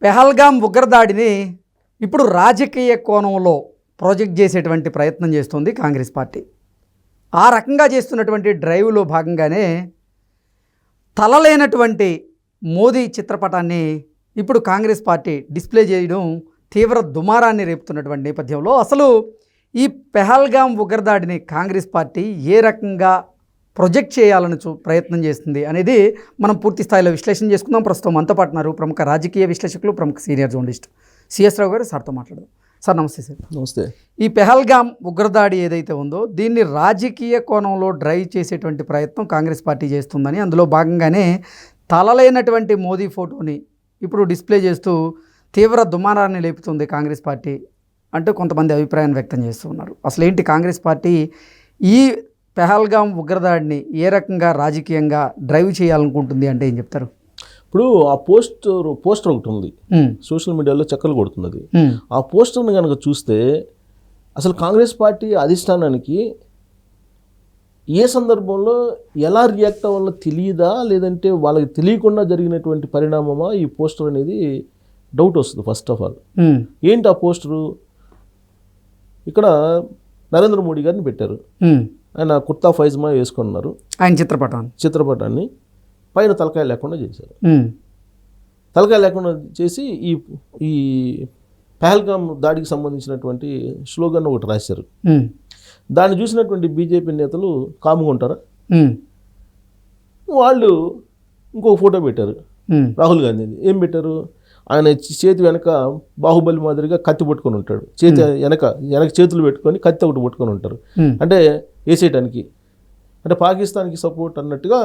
పెహల్గాం ఉగ్రదాడిని ఇప్పుడు రాజకీయ కోణంలో ప్రాజెక్ట్ చేసేటువంటి ప్రయత్నం చేస్తుంది కాంగ్రెస్ పార్టీ. ఆ రకంగా చేస్తున్నటువంటి డ్రైవ్లో భాగంగానే తలలేనటువంటి మోదీ చిత్రపటాన్ని ఇప్పుడు కాంగ్రెస్ పార్టీ డిస్ప్లే చేయడం తీవ్ర దుమారాన్ని రేపుతున్నటువంటి నేపథ్యంలో అసలు ఈ పెహల్గాం ఉగ్రదాడిని కాంగ్రెస్ పార్టీ ఏ రకంగా ప్రొజెక్ట్ చేయాలని ప్రయత్నం చేస్తుంది అనేది మనం పూర్తి స్థాయిలో విశ్లేషణ చేసుకుందాం. ప్రస్తుతం మనతో పాటు ఉన్నారు ప్రముఖ రాజకీయ విశ్లేషకులు, ప్రముఖ సీనియర్ జర్నలిస్ట్ సిఎస్ రావు గారు. సార్తో మాట్లాడదాం. సార్ నమస్తే. సార్ నమస్తే. ఈ పెహల్గాం ఉగ్రదాడి ఏదైతే ఉందో దీన్ని రాజకీయ కోణంలో డ్రైవ్ చేసేటువంటి ప్రయత్నం కాంగ్రెస్ పార్టీ చేస్తుందని, అందులో భాగంగానే తలలేనటువంటి మోదీ ఫోటోని ఇప్పుడు డిస్ప్లే చేస్తూ తీవ్ర దుమారాన్ని లేపుతుంది కాంగ్రెస్ పార్టీ అంటూ కొంతమంది అభిప్రాయాన్ని వ్యక్తం చేస్తూ ఉన్నారు. అసలు ఏంటి కాంగ్రెస్ పార్టీ ఈ పెహల్గాం ఉగ్రదాడిని ఏ రకంగా రాజకీయంగా డ్రైవ్ చేయాలనుకుంటుంది అంటే ఏం చెప్తారు? ఇప్పుడు ఆ పోస్టర్ ఒకటి ఉంది సోషల్ మీడియాలో చక్కలు కొడుతున్నది. ఆ పోస్టర్ని కనుక చూస్తే అసలు కాంగ్రెస్ పార్టీ అధిష్టానానికి ఏ సందర్భంలో ఎలా రియాక్ట్ అవ్వాలో తెలియదా, లేదంటే వాళ్ళకి తెలియకుండా జరిగినటువంటి పరిణామమా ఈ పోస్టర్ అనేది డౌట్ వస్తుంది. ఫస్ట్ ఆఫ్ ఆల్ ఏంటి ఆ పోస్టరు? ఇక్కడ నరేంద్ర మోడీ గారిని పెట్టారు. ఆయన కుర్తా ఫైజ్మా వేసుకున్నారు. ఆయన చిత్రపటాన్ని పైన తలకాయ లేకుండా చేశారు. తలకాయ లేకుండా చేసి ఈ పెహల్గాం దాడికి సంబంధించినటువంటి స్లోగన్ ఒకటి రాశారు. దాన్ని చూసినటువంటి బీజేపీ నేతలు కాముగా ఉంటారా? వాళ్ళు ఇంకొక ఫోటో పెట్టారు రాహుల్ గాంధీని. ఏం పెట్టారు? ఆయన చేతి వెనక బాహుబలి మాదిరిగా కత్తి పట్టుకొని ఉంటాడు. చేతి వెనక చేతులు పెట్టుకొని కత్తి ఒకటి పట్టుకొని ఉంటారు. అంటే వేసేయటానికి, అంటే పాకిస్తాన్కి సపోర్ట్ అన్నట్టుగా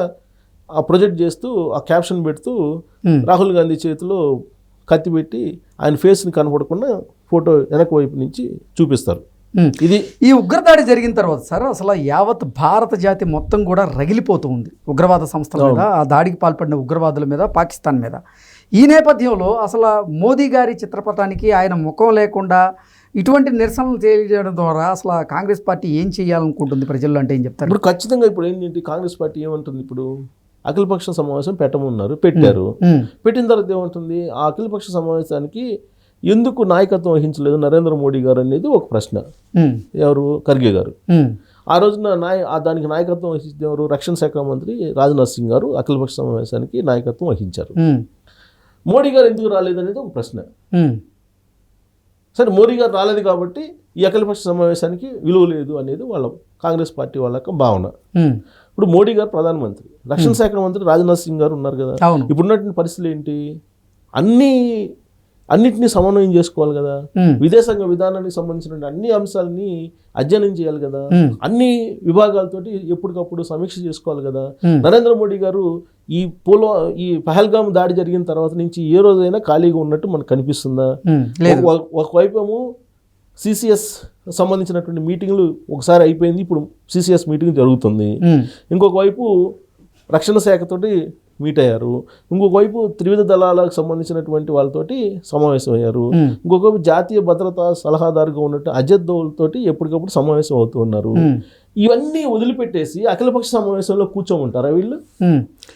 ఆ ప్రొజెక్ట్ చేస్తూ ఆ క్యాప్షన్ పెడుతూ రాహుల్ గాంధీ చేతిలో కత్తి పెట్టి ఆయన ఫేస్ని కనపడకుండా ఫోటో వెనక వైపు నుంచి చూపిస్తారు. ఇది ఈ ఉగ్రదాడి జరిగిన తర్వాత సార్ అసలు యావత్ భారత జాతి మొత్తం కూడా రగిలిపోతూ ఉంది ఉగ్రవాద సంస్థల మీద, ఆ దాడికి పాల్పడిన ఉగ్రవాదుల మీద, పాకిస్తాన్ మీద. ఈ నేపథ్యంలో అసలు మోదీ గారి చిత్రపటానికి ఆయన ముఖం లేకుండా ఇటువంటి నిరసనలు తెలియజేయడం ద్వారా అసలు కాంగ్రెస్ పార్టీ ఏం చేయాలనుకుంటుంది ప్రజల్లో అంటే ఏం చెప్తారు? ఇప్పుడు ఖచ్చితంగా ఇప్పుడు ఏంటంటే కాంగ్రెస్ పార్టీ ఏమంటుంది? ఇప్పుడు అఖిలపక్ష సమావేశం పెట్టారు. పెట్టిన తర్వాత ఏమంటుంది? ఆ అఖిలపక్ష సమావేశానికి ఎందుకు నాయకత్వం వహించలేదు నరేంద్ర మోడీ గారు అనేది ఒక ప్రశ్న. ఎవరు? ఖర్గే గారు. ఆ రోజున దానికి నాయకత్వం వహించింది ఎవరు? రక్షణ శాఖ మంత్రి రాజ్నాథ్ సింగ్ గారు అఖిలపక్ష సమావేశానికి నాయకత్వం వహించారు. మోడీ గారు ఎందుకు రాలేదు అనేది ఒక ప్రశ్న. సరే, మోడీ గారు రాలేదు కాబట్టి ఈ అఖిలపక్ష సమావేశానికి విలువ లేదు అనేది వాళ్ళ కాంగ్రెస్ పార్టీ వాళ్ళ భావన. ఇప్పుడు మోడీ గారు ప్రధానమంత్రి, రక్షణ శాఖ మంత్రి రాజ్నాథ్ సింగ్ గారు ఉన్నారు కదా. ఇప్పుడున్నటువంటి పరిస్థితులు ఏంటి? అన్నిటినీ సమన్వయం చేసుకోవాలి కదా. విదేశాంగ విధానానికి సంబంధించిన అన్ని అంశాలని అధ్యయనం చేయాలి కదా. అన్ని విభాగాలతోటి ఎప్పటికప్పుడు సమీక్ష చేసుకోవాలి కదా. నరేంద్ర మోడీ గారు ఈ పెహల్గాం దాడి జరిగిన తర్వాత నుంచి ఏ రోజైనా ఖాళీగా ఉన్నట్టు మనకు కనిపిస్తుందా? ఒకవైపు ఏమో సిసిఎస్ సంబంధించినటువంటి మీటింగ్లు ఒకసారి అయిపోయింది, ఇప్పుడు సిసిఎస్ మీటింగ్ జరుగుతుంది. ఇంకొక వైపు రక్షణ శాఖతోటి మీట్ అయ్యారు. ఇంకొక వైపు త్రివిధ దళాలకు సంబంధించినటువంటి వాళ్ళతోటి సమావేశం అయ్యారు. ఇంకొక వైపు జాతీయ భద్రతా సలహాదారుగా ఉన్నట్టు అజిత్ దోవల్ తోటి ఎప్పటికప్పుడు సమావేశం అవుతూ ఉన్నారు. ఇవన్నీ వదిలిపెట్టేసి అఖిలపక్ష సమావేశంలో కూర్చోమంటారా వీళ్ళు?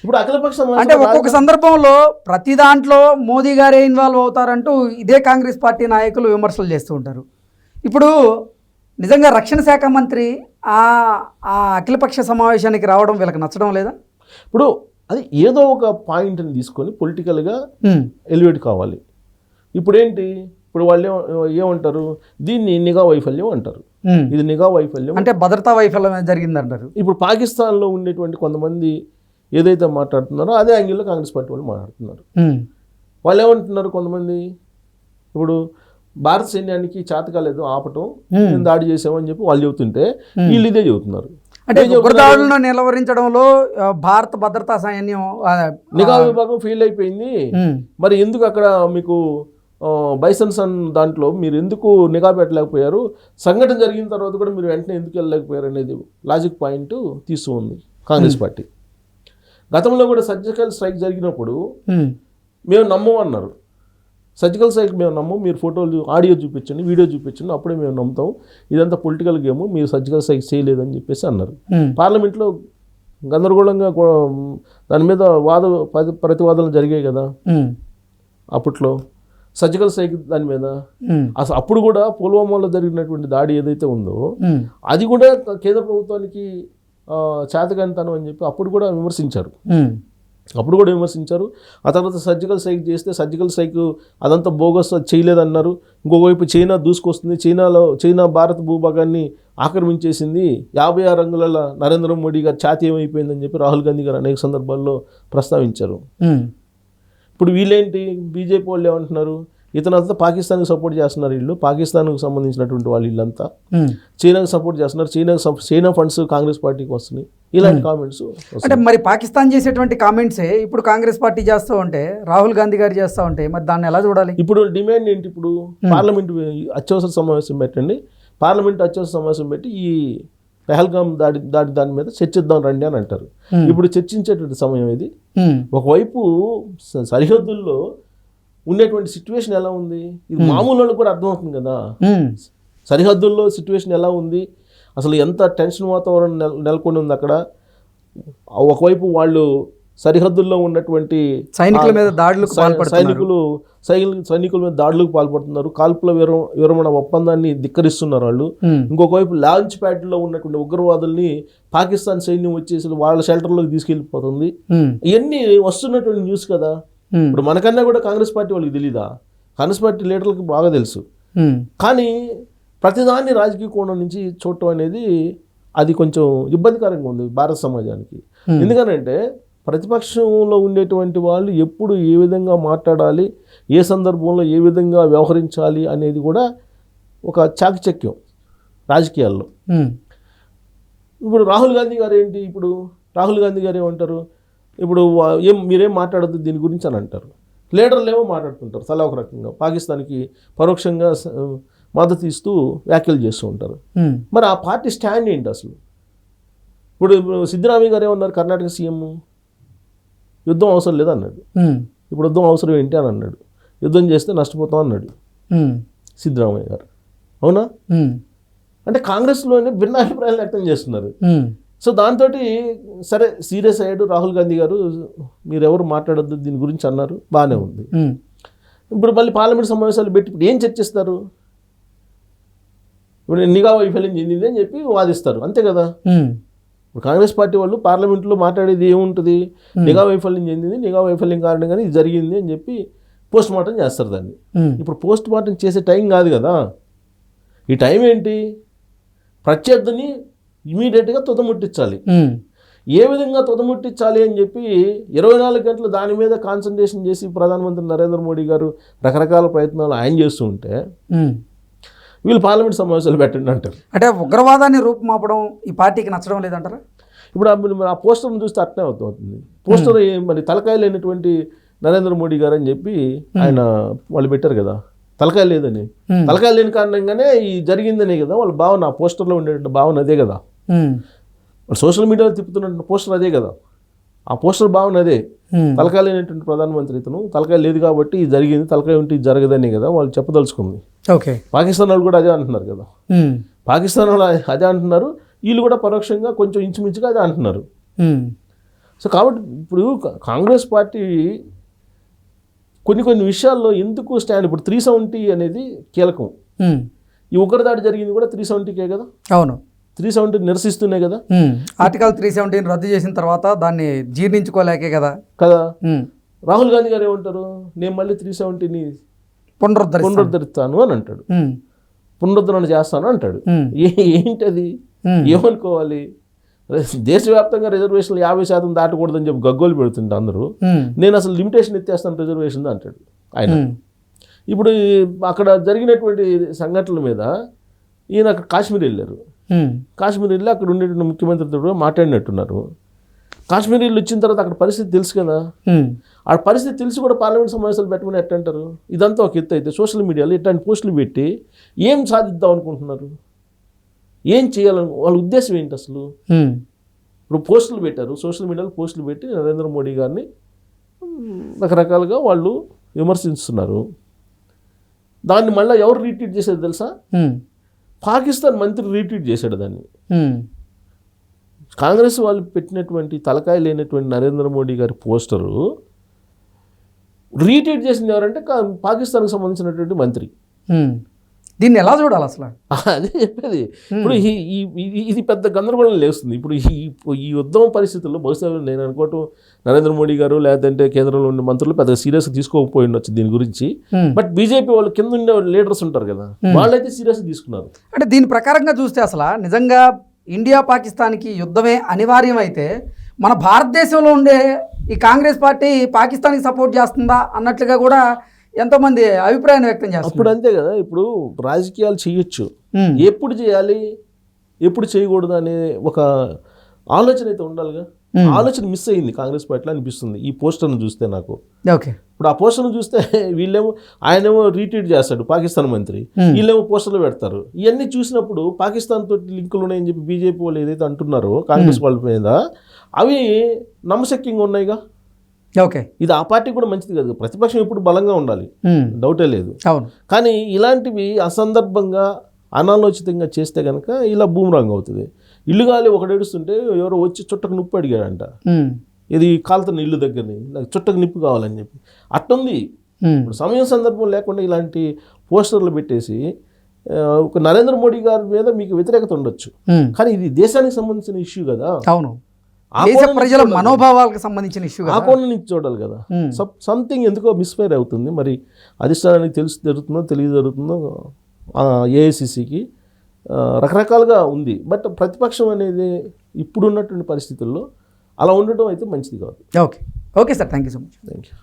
ఇప్పుడు అఖిలపక్ష అంటే ఒక్కొక్క సందర్భంలో ప్రతి దాంట్లో మోదీ గారే ఇన్వాల్వ్ అవుతారంటూ ఇదే కాంగ్రెస్ పార్టీ నాయకులు విమర్శలు చేస్తూ ఉంటారు. ఇప్పుడు నిజంగా రక్షణ శాఖ మంత్రి ఆ అఖిలపక్ష సమావేశానికి రావడం వీళ్ళకి నచ్చడం లేదా? ఇప్పుడు అది ఏదో ఒక పాయింట్ని తీసుకొని పొలిటికల్గా ఎలివేట్ కావాలి. ఇప్పుడేంటి? ఇప్పుడు వాళ్ళు ఏమంటారు? దీన్ని నిఘా వైఫల్యం అంటారు. ఇది నిఘా వైఫల్యం అంటే భద్రతా వైఫల్యం జరిగిందంటారు. ఇప్పుడు పాకిస్తాన్లో ఉండేటువంటి కొంతమంది ఏదైతే మాట్లాడుతున్నారో అదే యాంగిల్లో కాంగ్రెస్ పార్టీ వాళ్ళు మాట్లాడుతున్నారు. వాళ్ళు ఏమంటున్నారు? కొంతమంది ఇప్పుడు భారత సైన్యానికి చేతకాలేదు ఆపటం, దాడి చేసామని చెప్పి వాళ్ళు చెబుతుంటే వీళ్ళు ఇదే చెబుతున్నారు. అంటే ఉగ్రదాడులను నిలవరించడంలో భారత భద్రతా సైన్యం నిఘా విభాగం ఫెయిల్ అయిపోయింది. మరి ఎందుకు అక్కడ మీకు బైసన్సన్ దాంట్లో మీరు ఎందుకు నిఘా పెట్టలేకపోయారు? సంఘటన జరిగిన తర్వాత కూడా మీరు వెంటనే ఎందుకు వెళ్ళలేకపోయారు అనేది లాజిక్ పాయింట్ తీస్తూ ఉంది కాంగ్రెస్ పార్టీ. గతంలో కూడా సర్జికల్ స్ట్రైక్ జరిగినప్పుడు మేము నమ్మమన్నారు. సర్జికల్ స్ట్రైక్ మేము నమ్మం, మీరు ఫోటోలు ఆడియో చూపించండి, వీడియో చూపించండి, అప్పుడే మేము నమ్ముతాం, ఇదంతా పొలిటికల్ గేమ్, మీరు సర్జికల్ స్ట్రైక్ చేయలేదని చెప్పేసి అన్నారు. పార్లమెంట్లో గందరగోళంగా దాని మీద ప్రతివాదనలు జరిగాయి కదా అప్పట్లో. సర్జికల్ స్ట్రైక్ దాని మీద. అసలు అప్పుడు కూడా పుల్వామాలో జరిగినటువంటి దాడి ఏదైతే ఉందో అది కూడా కేంద్ర ప్రభుత్వానికి చేతకానితనం అని చెప్పి అప్పుడు కూడా విమర్శించారు. ఆ తర్వాత సర్జికల్ స్ట్రైక్ చేస్తే సర్జికల్ స్ట్రైక్ అదంతా బోగస్ చేయలేదన్నారు. ఇంకోవైపు చైనా దూసుకొస్తుంది, చైనా భారత భూభాగాన్ని ఆక్రమించేసింది, 56 రంగుల నరేంద్ర మోడీ గారు ఛాతీ ఏమైపోయిందని చెప్పి రాహుల్ గాంధీ గారు అనేక సందర్భాల్లో ప్రస్తావించారు. ఇప్పుడు వీళ్ళేంటి బీజేపీ వాళ్ళు ఏమంటున్నారు, ఇతనంతా పాకిస్తాన్కి సపోర్ట్ చేస్తున్నారు, వీళ్ళు పాకిస్తాన్కి సంబంధించినటువంటి వాళ్ళు వీళ్ళంతా చైనాకి సపోర్ట్ చేస్తున్నారు, చైనా ఫండ్స్ కాంగ్రెస్ పార్టీకి వస్తున్నాయి, ఇలాంటి కామెంట్స్. అంటే మరి పాకిస్తాన్ చేసేటువంటి కామెంట్సే ఇప్పుడు కాంగ్రెస్ పార్టీ చేస్తూ ఉంటే, రాహుల్ గాంధీ గారు చేస్తూ ఉంటే మరి దాన్ని ఎలా చూడాలి? ఇప్పుడు డిమాండ్ ఏంటి? ఇప్పుడు పార్లమెంట్ అత్యవసర సమావేశం పెట్టండి, పార్లమెంట్ అత్యవసర సమావేశం పెట్టి ఈ పెహల్గాం దాని మీద చర్చిద్దాం రండి అని అంటారు. ఇప్పుడు చర్చించేటువంటి సమయం ఇది. ఒకవైపు సరిహద్దుల్లో ఉండేటువంటి సిచ్యువేషన్ ఎలా ఉంది, ఇది మామూలు వాళ్ళకి కూడా అర్థమవుతుంది కదా. సరిహద్దుల్లో సిచ్యువేషన్ ఎలా ఉంది, అసలు ఎంత టెన్షన్ వాతావరణం నెలకొని ఉంది అక్కడ. ఒకవైపు వాళ్ళు సరిహద్దుల్లో ఉన్నటువంటి సైనికుల మీద దాడులకు పాల్పడుతున్నారు, కాల్పుల విరమణ ఒప్పందాన్ని ధిక్కరిస్తున్నారు వాళ్ళు. ఇంకొక వైపు లాంచ్ ప్యాడ్లో ఉన్నటువంటి ఉగ్రవాదుల్ని పాకిస్తాన్ సైన్యం వచ్చేసి వాళ్ళ షెల్టర్లోకి తీసుకెళ్లిపోతుంది. ఇవన్నీ వస్తున్నటువంటి న్యూస్ కదా. ఇప్పుడు మనకన్నా కూడా కాంగ్రెస్ పార్టీ వాళ్ళకి తెలీదా? కాంగ్రెస్ పార్టీ లీడర్లకు బాగా తెలుసు. కానీ ప్రతిదాన్ని రాజకీయ కోణం నుంచి చూడటం అనేది అది కొంచెం ఇబ్బందికరంగా ఉంది భారత సమాజానికి. ఎందుకనంటే ప్రతిపక్షంలో ఉండేటువంటి వాళ్ళు ఎప్పుడు ఏ విధంగా మాట్లాడాలి, ఏ సందర్భంలో ఏ విధంగా వ్యవహరించాలి అనేది కూడా ఒక చాకచక్యం రాజకీయాల్లో. ఇప్పుడు రాహుల్ గాంధీ గారు ఏంటి, ఇప్పుడు రాహుల్ గాంధీ గారు ఏమంటారు, ఇప్పుడు మీరేం మాట్లాడద్దు దీని గురించి అని అంటారు. లీడర్లు ఏమో మాట్లాడుతుంటారు తలా ఒక రకంగా, పాకిస్తాన్కి పరోక్షంగా మద్దతు ఇస్తూ వ్యాఖ్యలు చేస్తూ ఉంటారు. మరి ఆ పార్టీ స్టాండ్ ఏంటి అసలు? ఇప్పుడు సిద్ధరామయ్య గారు ఏమన్నారు, కర్ణాటక సీఎం యుద్ధం అవసరం లేదు అన్నాడు. ఇప్పుడు యుద్ధం అవసరం ఏంటి అని అన్నాడు. యుద్ధం చేస్తే నష్టపోతాం అన్నాడు సిద్ధరామయ్య గారు. అవునా? అంటే కాంగ్రెస్లోనే భిన్నాభిప్రాయాలు వ్యక్తం చేస్తున్నారు. సో దాంతో సరే సీరియస్ అయ్యాడు రాహుల్ గాంధీ గారు, మీరెవరు మాట్లాడొద్దు దీని గురించి అన్నారు, బాగానే ఉంది. ఇప్పుడు మళ్ళీ పార్లమెంట్ సమావేశాలు పెట్టి ఇప్పుడు ఏం చర్చిస్తారు? ఇప్పుడు నిఘా వైఫల్యం చెందింది అని చెప్పి వాదిస్తారు, అంతే కదా. ఇప్పుడు కాంగ్రెస్ పార్టీ వాళ్ళు పార్లమెంట్లో మాట్లాడేది ఏముంటుంది, నిఘా వైఫల్యం చెందింది, నిఘా వైఫల్యం కారణంగానే ఇది జరిగింది అని చెప్పి పోస్ట్ మార్టం చేస్తారు దాన్ని. ఇప్పుడు పోస్ట్ మార్టం చేసే టైం కాదు కదా. ఈ టైం ఏంటి, ప్రత్యర్థిని ఇమీడియట్గా తుదముట్టించాలి. ఏ విధంగా తుదముట్టించాలి అని చెప్పి 24 గంటలు దాని మీద కాన్సన్ట్రేషన్ చేసి ప్రధానమంత్రి నరేంద్ర మోడీ గారు రకరకాల ప్రయత్నాలు ఆయన చేస్తూ ఉంటే వీళ్ళు పార్లమెంట్ సమావేశాలు పెట్టండి అంటారు. అంటే ఉగ్రవాదాన్ని రూపుమాపడం ఈ పార్టీకి నచ్చడం లేదంటారా? ఇప్పుడు ఆ పోస్టర్ని చూస్తే అట్నే అవుతుంది. పోస్టర్ మరి తలకాయ లేనటువంటి నరేంద్ర మోడీ గారు అని చెప్పి ఆయన వాళ్ళు పెట్టారు కదా, తలకాయ లేదని. తలకాయ లేని కారణంగానే ఈ జరిగిందనే కదా వాళ్ళ భావన, ఆ పోస్టర్లో ఉండేటువంటి భావన అదే కదా. వాళ్ళు సోషల్ మీడియాలో తిప్పుతున్న పోస్టర్ అదే కదా, ఆ పోస్టర్ భావన అదే. తలకాయ లేనటువంటి ప్రధానమంత్రి ఇతను, తలకాయ లేదు కాబట్టి ఇది జరిగింది, తలకాయ ఉంటే ఇది జరగదని కదా వాళ్ళు చెప్పదలుచుకుంది. ఓకే, పాకిస్తాన్ వాళ్ళు కూడా అదే అంటున్నారు కదా, పాకిస్తాన్ వాళ్ళు అదే అంటున్నారు, వీళ్ళు కూడా పరోక్షంగా కొంచెం ఇంచుమించుగా అదే అంటున్నారు. సో కాబట్టి ఇప్పుడు కాంగ్రెస్ పార్టీ కొన్ని విషయాల్లో ఎందుకు స్టాండ్, ఇప్పుడు 370 అనేది కీలకం. ఈ ఉగ్రదాడి జరిగింది కూడా 370కే కదా. అవును, 370 నిరసిస్తున్నాయి కదా. ఆర్టికల్ 370 రద్దు చేసిన తర్వాత దాన్ని జీర్ణించుకోలేకే కదా. రాహుల్ గాంధీ గారు ఏమంటారు, నేను మళ్ళీ 370ని పునరుద్ధరిస్తాను అని అంటాడు, పునరుద్ధరణ చేస్తాను అంటాడు. ఏంటది, ఏమనుకోవాలి? దేశవ్యాప్తంగా రిజర్వేషన్లు 50% దాటకూడదని చెప్పి గగ్గోలు పెడుతుంటే అందరూ, నేను అసలు లిమిటేషన్ ఎత్తేస్తాను రిజర్వేషన్ అంటాడు ఆయన. ఇప్పుడు అక్కడ జరిగినటువంటి సంఘటనల మీద ఈయన కాశ్మీర్ వెళ్ళారు. కాశ్మీర్ వెళ్ళి అక్కడ ఉండేటువంటి ముఖ్యమంత్రితో కూడా మాట్లాడినట్టున్నారు. కాశ్మీర్ వెళ్ళి వచ్చిన తర్వాత అక్కడ పరిస్థితి తెలుసు కదా, ఆ పరిస్థితి తెలిసి కూడా పార్లమెంట్ సమావేశాలు పెట్టమని ఎట్టంటారు? ఇదంతా ఒక ఎత్తు అయితే సోషల్ మీడియాలో ఇట్లాంటి పోస్టులు పెట్టి ఏం సాధిద్దాం అనుకుంటున్నారు, ఏం చేయాలని వాళ్ళ ఉద్దేశం ఏంటి అసలు? ఇప్పుడు పోస్టులు పెట్టారు, సోషల్ మీడియాలో పోస్టులు పెట్టి నరేంద్ర మోడీ గారిని రకరకాలుగా వాళ్ళు విమర్శిస్తున్నారు. దాన్ని మళ్ళీ ఎవరు రీట్వీట్ చేసేది తెలుసా? పాకిస్తాన్ మంత్రి రీట్వీట్ చేశాడు దాన్ని. కాంగ్రెస్ వాళ్ళు పెట్టినటువంటి తలకాయ లేనటువంటి నరేంద్ర మోడీ గారి పోస్టరు రీట్వీట్ చేసింది ఎవరంటే పాకిస్తాన్కి సంబంధించినటువంటి మంత్రి. దీన్ని ఎలా చూడాలి అసలు? అదే చెప్పేది. ఇప్పుడు ఇది పెద్ద గందరగోళం లేస్తుంది. ఇప్పుడు ఈ యుద్ధం పరిస్థితుల్లో బహుశా నేను అనుకోవటం నరేంద్ర మోడీ గారు లేదంటే కేంద్రంలో ఉండే మంత్రులు పెద్దగా సీరియస్గా తీసుకోకపోయి ఉండొచ్చు దీని గురించి. బట్ బీజేపీ వాళ్ళు కింద ఉండే లీడర్స్ ఉంటారు కదా, వాళ్ళైతే సీరియస్గా తీసుకున్నారు. అంటే దీని ప్రకారంగా చూస్తే అసలు నిజంగా ఇండియా పాకిస్తాన్కి యుద్ధమే అనివార్యమైతే మన భారతదేశంలో ఉండే ఈ కాంగ్రెస్ పార్టీ పాకిస్తాన్కి సపోర్ట్ చేస్తుందా అన్నట్లుగా కూడా ఎంతోమంది అభిప్రాయాన్ని వ్యక్తం చేస్తారు. అప్పుడు అంతే కదా, ఇప్పుడు రాజకీయాలు చేయొచ్చు, ఎప్పుడు చేయాలి ఎప్పుడు చేయకూడదు అనే ఒక ఆలోచన అయితే ఉండాలిగా. ఆలోచన మిస్ అయింది కాంగ్రెస్ పార్టీలో అనిపిస్తుంది ఈ పోస్టర్ను చూస్తే నాకు. ఓకే, ఇప్పుడు ఆ పోస్టర్ను చూస్తే వీళ్ళేమో ఆయనేమో రీట్వీట్ చేస్తాడు పాకిస్తాన్ మంత్రి, వీళ్ళేమో పోస్టర్లు పెడతారు. ఇవన్నీ చూసినప్పుడు పాకిస్తాన్ తోటి లింకులు ఉన్నాయని చెప్పి బీజేపీ వాళ్ళు ఏదైతే అంటున్నారో కాంగ్రెస్ వాళ్ళ మీద, అవి నమ్మశక్యంగా ఉన్నాయిగా. ఓకే, ఇది ఆ పార్టీ కూడా మంచిది కాదు. ప్రతిపక్షం ఇప్పుడు బలంగా ఉండాలి, డౌటే లేదు. అవును, కానీ ఇలాంటివి అసందర్భంగా అనాలోచితంగా చేస్తే కనుక ఇలా బూమరాంగ్ అవుతుంది. ఇల్లు గాలి ఒకటి ఏడుస్తుంటే ఎవరో వచ్చి చుట్టకు నిప్పు అడిగాడంట, ఇది కాలుతున్న ఇల్లు దగ్గరని, నాకు చుట్టకు నిప్పు కావాలని చెప్పి. అట్టుంది ఇప్పుడు సమయం సందర్భం లేకుండా ఇలాంటి పోస్టర్లు పెట్టేసి ఒక నరేంద్ర మోడీ గారి మీద మీకు వ్యతిరేకత ఉండొచ్చు, కానీ ఇది దేశానికి సంబంధించిన ఇష్యూ కదా. అవును, ప్రజల మనోభావాలకు సంబంధించిన ఇష్యూ, ఆ కోణం నుంచి చూడాలి కదా. సంథింగ్ ఎందుకో మిస్ఫైర్ అవుతుంది. మరి అధిష్టానానికి తెలిసి జరుగుతుందో తెలియజరుగుతుందో, ఏఐసిసికి రకరకాలుగా ఉంది. బట్ ప్రతిపక్షం అనేది ఇప్పుడున్నటువంటి పరిస్థితుల్లో అలా ఉండటం అయితే మంచిది కాదు. Okay, okay sir, thank you so much. Thank you.